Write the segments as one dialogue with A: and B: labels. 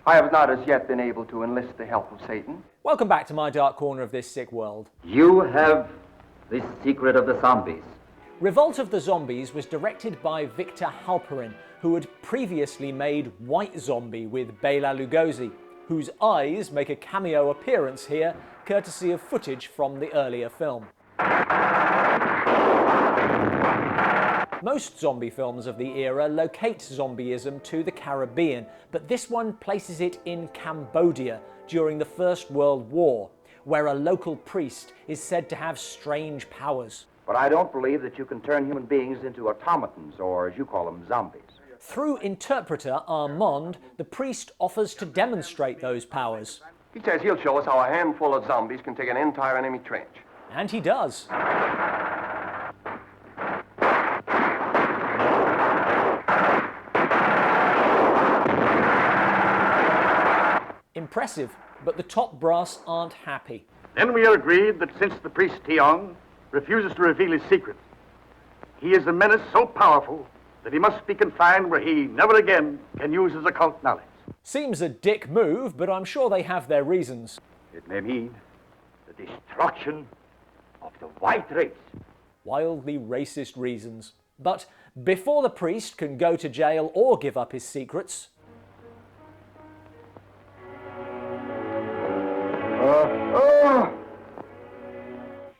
A: I have not as yet been able to enlist the help of Satan.
B: Welcome back to my dark corner of this sick world.
C: You have the secret of the zombies.
B: Revolt of the Zombies was directed by Victor Halperin, who had previously made White Zombie with Bela Lugosi, whose eyes make a cameo appearance here, courtesy of footage from the earlier film. Most zombie films of the era locate zombieism to the Caribbean, but this one places it in Cambodia during the First World War, where a local priest is said to have strange powers.
D: But I don't believe that you can turn human beings into automatons, or as you call them, zombies.
B: Through interpreter Armand, the priest offers to demonstrate those powers.
A: He says he'll show us how a handful of zombies can take an entire enemy trench.
B: And he does. Impressive, but the top brass aren't happy.
E: Then we are agreed that since the priest Tiong refuses to reveal his secret, he is a menace so powerful that he must be confined where he never again can use his occult knowledge.
B: Seems a dick move, but I'm sure they have their reasons.
D: It may mean the destruction of the white race.
B: Wildly racist reasons. But before the priest can go to jail or give up his secrets,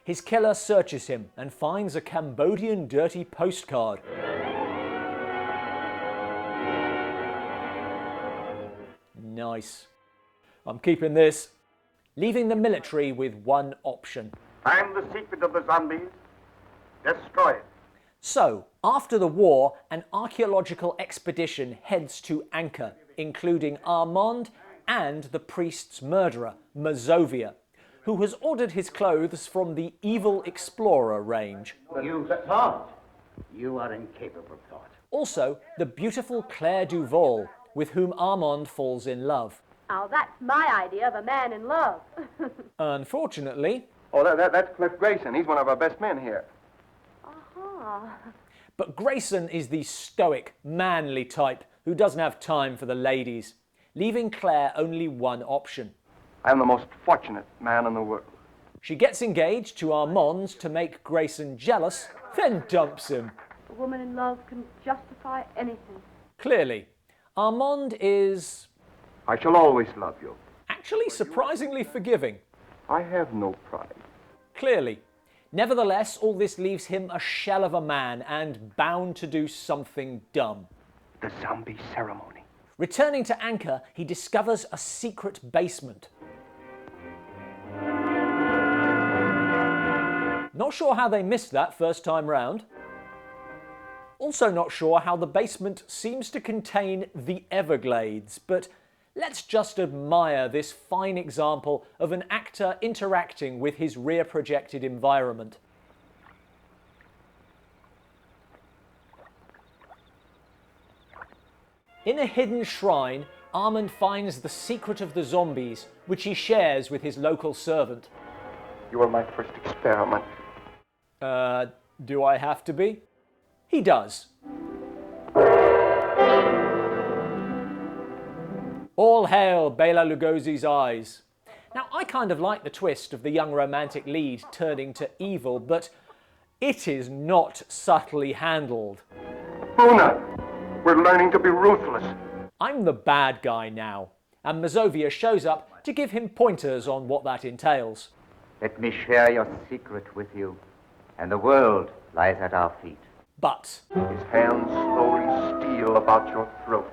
B: his killer searches him and finds a Cambodian dirty postcard. Nice. I'm keeping this. Leaving the military with one option.
E: Find the secret of the zombies, destroy it.
B: So, after the war, an archaeological expedition heads to Angkor, including Armand and the priest's murderer, Mazovia, who has ordered his clothes from the Evil Explorer range.
C: You thought. You are incapable of thought.
B: Also, the beautiful Claire Duval, with whom Armand falls in love.
F: Oh, that's my idea of a man in love.
B: Unfortunately...
A: Oh, that's Cliff Grayson. He's one of our best men here.
B: But Grayson is the stoic, manly type who doesn't have time for the ladies, leaving Claire only one option.
A: I am the most fortunate man in the world.
B: She gets engaged to Armand to make Grayson jealous, then dumps him.
F: A woman in love can justify anything.
B: Clearly, Armand is...
A: I shall always love you.
B: actually surprisingly forgiving.
A: I have no pride.
B: Clearly. Nevertheless, all this leaves him a shell of a man and bound to do something dumb.
A: The zombie ceremony.
B: Returning to Angkor, he discovers a secret basement. Not sure how they missed that first time round. Also not sure how the basement seems to contain the Everglades, but let's just admire this fine example of an actor interacting with his rear-projected environment. In a hidden shrine, Armand finds the secret of the zombies, which he shares with his local servant.
A: You are my first experiment.
B: Do I have to be? He does. All hail Bela Lugosi's eyes. Now, I kind of like the twist of the young romantic lead turning to evil, but it is not subtly handled.
A: Una, we're learning to be ruthless.
B: I'm the bad guy now, and Mazovia shows up to give him pointers on what that entails.
C: Let me share your secret with you, and the world lies at our feet.
B: But
A: His hands slowly steal about your throat.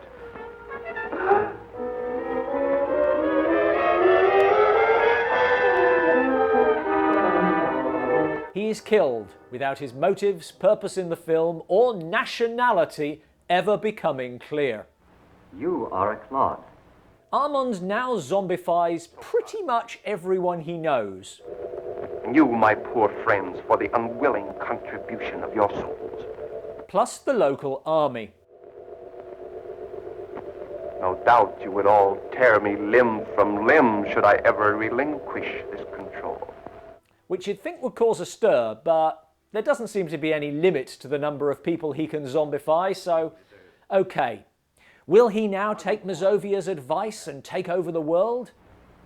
B: he is killed without his motives, purpose in the film, or nationality ever becoming clear.
C: You are a clod.
B: Armand now zombifies pretty much everyone he knows.
A: You, my poor friends, for the unwilling contribution of your souls.
B: Plus the local army.
A: No doubt you would all tear me limb from limb should I ever relinquish this control.
B: Which you'd think would cause a stir, but there doesn't seem to be any limit to the number of people he can zombify, so okay. Will he now take Mazovia's advice and take over the world?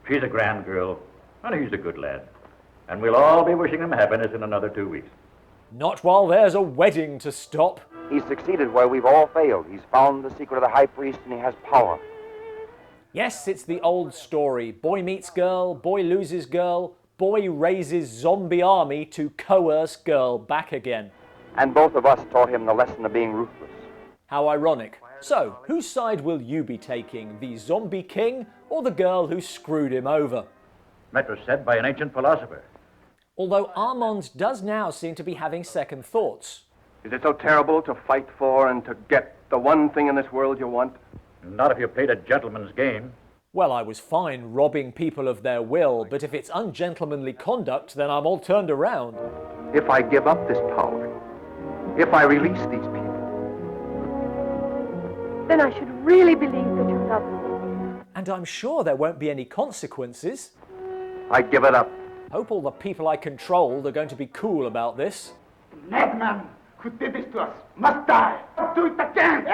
D: She's a grand girl, and he's a good lad. And we'll all be wishing him happiness in another 2 weeks.
B: Not while there's a wedding to stop.
C: He's succeeded where we've all failed. He's found the secret of the high priest, and he has power.
B: Yes, it's the old story. Boy meets girl, boy loses girl, boy raises zombie army to coerce girl back again.
C: And both of us taught him the lesson of being ruthless.
B: How ironic. So, whose side will you be taking? The zombie king or the girl who screwed him over?
D: That was said by an ancient philosopher.
B: Although Armand does now seem to be having second thoughts.
A: Is it so terrible to fight for and to get the one thing in this world you want?
D: Not if you played a gentleman's game.
B: Well, I was fine robbing people of their will, but if it's ungentlemanly conduct, then I'm all turned around.
A: If I give up this power, if I release these people,
F: Then I should really believe that you love me.
B: And I'm sure there won't be any consequences.
A: I give it up.
B: Hope all the people I controlled are going to be cool about this.
E: The madman who did this to us must die. Do it again.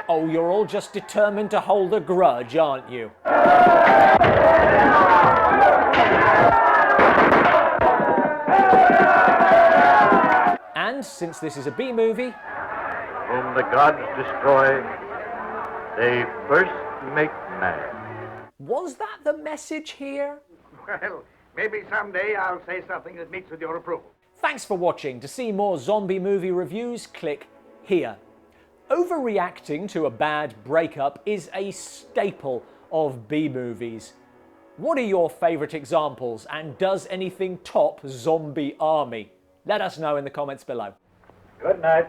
B: Oh, you're all just determined to hold a grudge, aren't you? And since this is a B-movie,
D: Whom the gods destroy, they first make mad.
B: was that the message here?
E: Well, maybe someday I'll say something that meets with your approval.
B: Thanks for watching. To see more zombie movie reviews, click here. Overreacting to a bad breakup is a staple of B-movies. What are your favourite examples, and does anything top Zombie Army? Let us know in the comments below.
D: Good night.